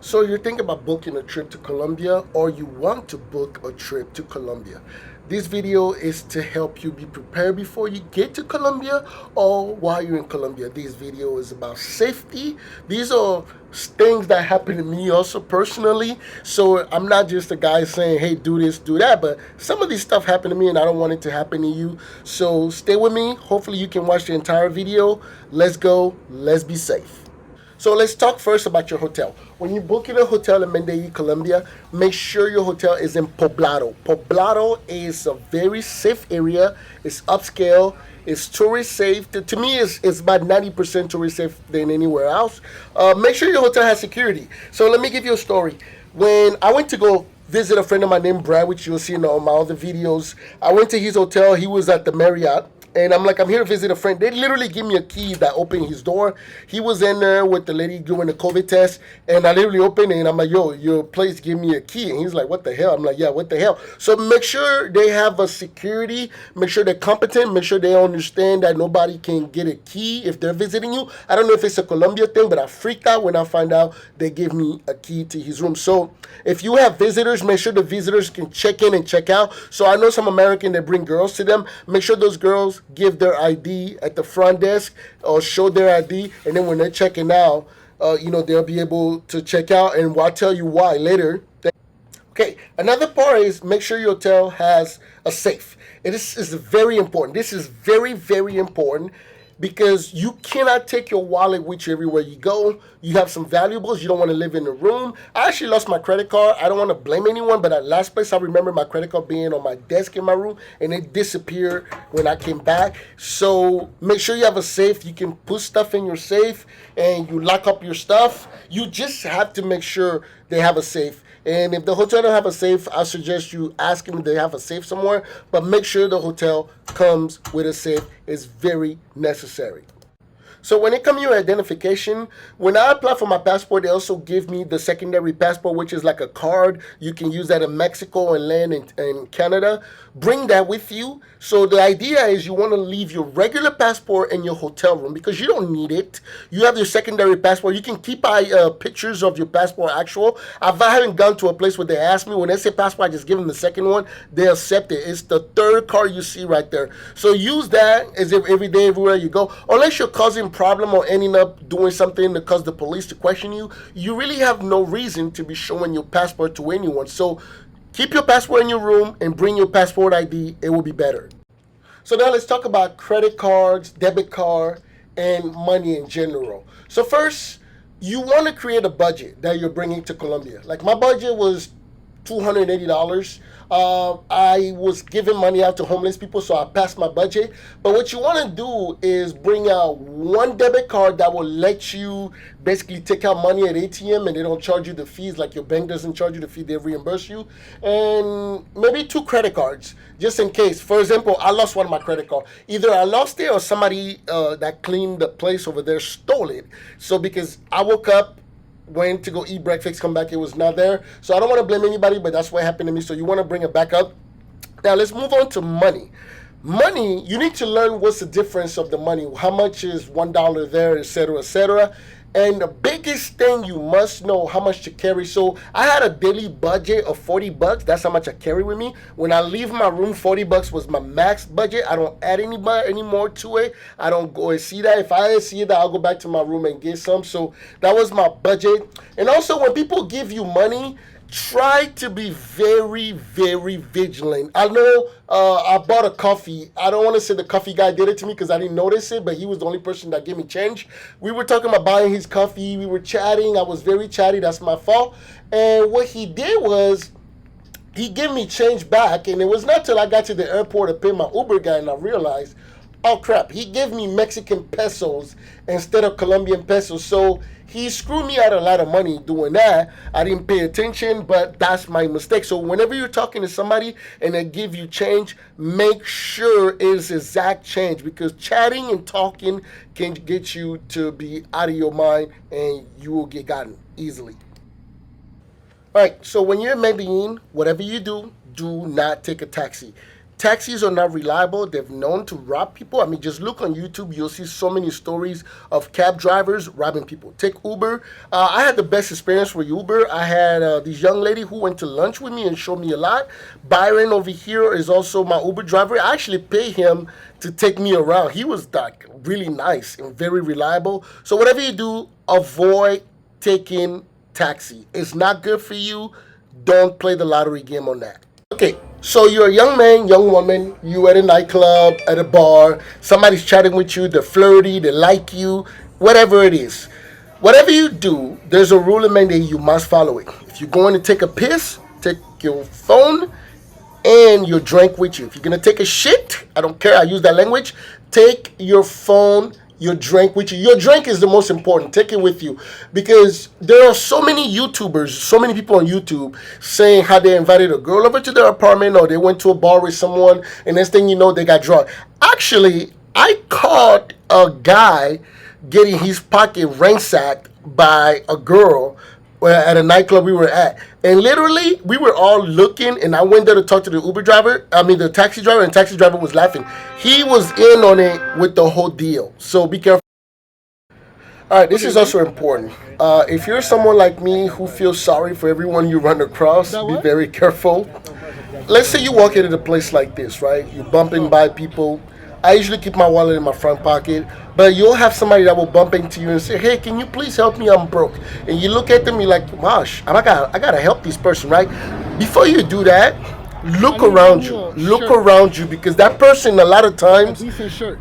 So you're thinking about booking a trip to Colombia, or you want to book a trip to Colombia. This video is to help you be prepared before you get to Colombia or while you're in Colombia. This video is about safety. These are things that happen to me also personally. So I'm not just a guy saying, hey, do this, do that, but some of these stuff happened to me and I don't want it to happen to you. So stay with me. Hopefully you can watch the entire video. Let's go. Let's be safe. So let's talk first about your hotel. When you're booking a hotel in Medellin, Colombia, make sure your hotel is in Poblado. Poblado is a very safe area. It's upscale. It's tourist safe. To me, it's about 90% tourist safe than anywhere else. Make sure your hotel has security. So let me give you a story. When I went to go visit a friend of mine named Brad, which you'll see in all my other videos, I went to his hotel. He was at the Marriott. And I'm like, I'm here to visit a friend. They literally give me a key that opened his door. He was in there with the lady doing the COVID test. And I literally opened it and I'm like, yo, your place give me a key. And he's like, what the hell? I'm like, yeah, what the hell? So make sure they have a security. Make sure they're competent. Make sure they understand that nobody can get a key if they're visiting you. I don't know if it's a Colombia thing, but I freaked out when I found out they gave me a key to his room. So if you have visitors, make sure the visitors can check in and check out. So I know some Americans that bring girls to them. Make sure those girls give their ID at the front desk or show their ID, and then when they're checking out, they'll be able to check out, and I'll tell you why later. Okay, another part is make sure your hotel has a safe. This is very important. This is very, very important because you cannot take your wallet with you everywhere you go. You have some valuables. You don't want to live in the room. I actually lost my credit card. I don't want to blame anyone, but at last place I remember my credit card being on my desk in my room, and it disappeared when I came back. So make sure you have a safe. You can put stuff in your safe and you lock up your stuff. You just have to make sure they have a safe. And if the hotel don't have a safe, I suggest you ask them if they have a safe somewhere. But make sure the hotel comes with a safe. It's very necessary. So when it comes to your identification, when I apply for my passport, they also give me the secondary passport, which is like a card. You can use that in Mexico and land in Canada. Bring that with you. So the idea is you want to leave your regular passport in your hotel room because you don't need it. You have your secondary passport. You can keep pictures of your passport actual. I haven't gone to a place where they ask me, when they say passport, I just give them the second one. They accept it. It's the third card you see right there. So use that as if every day, everywhere you go. Unless you're causing problem or ending up doing something that cause the police to question you, you really have no reason to be showing your passport to anyone. So keep your passport in your room and bring your passport ID. It will be better. So now let's talk about credit cards, debit card, and money in general. So first, you want to create a budget that you're bringing to Colombia. Like my budget was $280. I was giving money out to homeless people, so I passed my budget. But what you want to do is bring out one debit card that will let you basically take out money at ATM and they don't charge you the fees, like your bank doesn't charge you the fee, they reimburse you. And maybe two credit cards, just in case. For example, I lost one of my credit cards. Either I lost it or somebody that cleaned the place over there stole it. So because I woke up, went to go eat breakfast, come back, it was not there. So I don't want to blame anybody, but that's what happened to me. So you want to bring it back up. Now let's move on to money. Money, you need to learn what's the difference of the money. How much is $1 there, etc., etc. And the biggest thing, you must know how much to carry. So I had a daily budget of $40. That's how much I carry with me. When I leave my room, $40 was my max budget. I don't add any more to it. I don't go and see that. If I see that, I'll go back to my room and get some. So that was my budget. And also, when people give you money, try to be very, very vigilant. I know I bought a coffee. I don't want to say the coffee guy did it to me because I didn't notice it, but he was the only person that gave me change. We were talking about buying his coffee. We were chatting. I was very chatty. That's my fault. And what he did was he gave me change back, and it was not till I got to the airport to pay my Uber guy and I realized, oh crap, he gave me Mexican pesos instead of Colombian pesos. So he screwed me out a lot of money doing that. I didn't pay attention, but that's my mistake. So whenever you're talking to somebody and they give you change, make sure it's exact change, because chatting and talking can get you to be out of your mind and you will get gotten easily. All right, so when you're in Medellin, whatever you do, do not take a taxi. taxis are not reliable. They're known to rob people. I mean, just look on YouTube. You'll see so many stories of cab drivers robbing people. Take Uber. I had the best experience with Uber. I had this young lady who went to lunch with me and showed me a lot. Byron over here is also my Uber driver. I actually pay him to take me around. He was like really nice and very reliable. So whatever you do, avoid taking taxi. It's not good for you. Don't play the lottery game on that. Okay, so you're a young man, young woman, you at a nightclub, at a bar, somebody's chatting with you, they're flirty, they like you, whatever it is. Whatever you do, there's a rule and mandate you must follow it. If you're going to take a piss, take your phone and your drink with you. If you're gonna take a shit, I don't care, I use that language, take your phone, your drink with you. Your drink is the most important. Take it with you, because there are so many YouTubers, so many people on YouTube saying how they invited a girl over to their apartment or they went to a bar with someone and next thing you know they got drunk. Actually, I caught a guy getting his pocket ransacked by a girl at a nightclub we were at. And literally, we were all looking, and I went there to talk to the the taxi driver, and the taxi driver was laughing. He was in on it with the whole deal. So be careful. All right, this is also important. If you're someone like me who feels sorry for everyone you run across, be very careful. Let's say you walk into a place like this, right? You're bumping by people. I usually keep my wallet in my front pocket, but you'll have somebody that will bump into you and say, "Hey, can you please help me? I'm broke." And you look at them, you're like, "Gosh, I gotta help this person, right?" Before you do that, look around you. Look around you, because that person a lot of times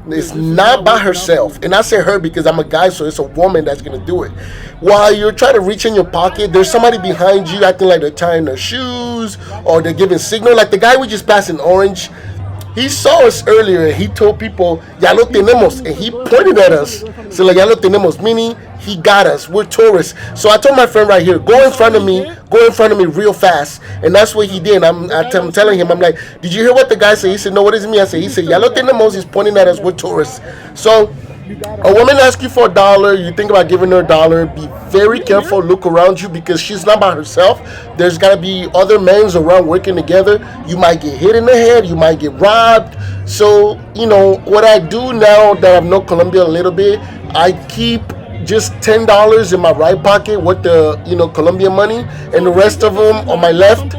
is not by herself. And I say her because I'm a guy, so it's a woman that's gonna do it. While you're trying to reach in your pocket, there's somebody behind you acting like they're tying their shoes or they're giving signal. Like the guy we just passed in orange. He saw us earlier and he told people, "Ya lo tenemos," and he pointed at us. So like, "Ya lo tenemos," meaning he got us. We're tourists. So I told my friend right here, go in front of me real fast. And that's what he did. I'm telling him, I'm like, "Did you hear what the guy said?" He said, "No, what does it mean?" I said, he said, "Ya lo tenemos," he's pointing at us, we're tourists. So a woman asks you for $1, you think about giving her $1, be very careful, look around you, because she's not by herself. There's got to be other men around working together. You might get hit in the head, you might get robbed. So, what I do now that I've known Colombia a little bit, I keep just $10 in my right pocket with the, Colombian money, and the rest of them on my left.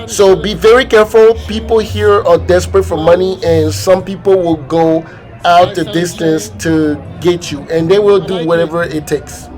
So be very careful. People here are desperate for money, and some people will go out the distance to get you, and they will do whatever it takes.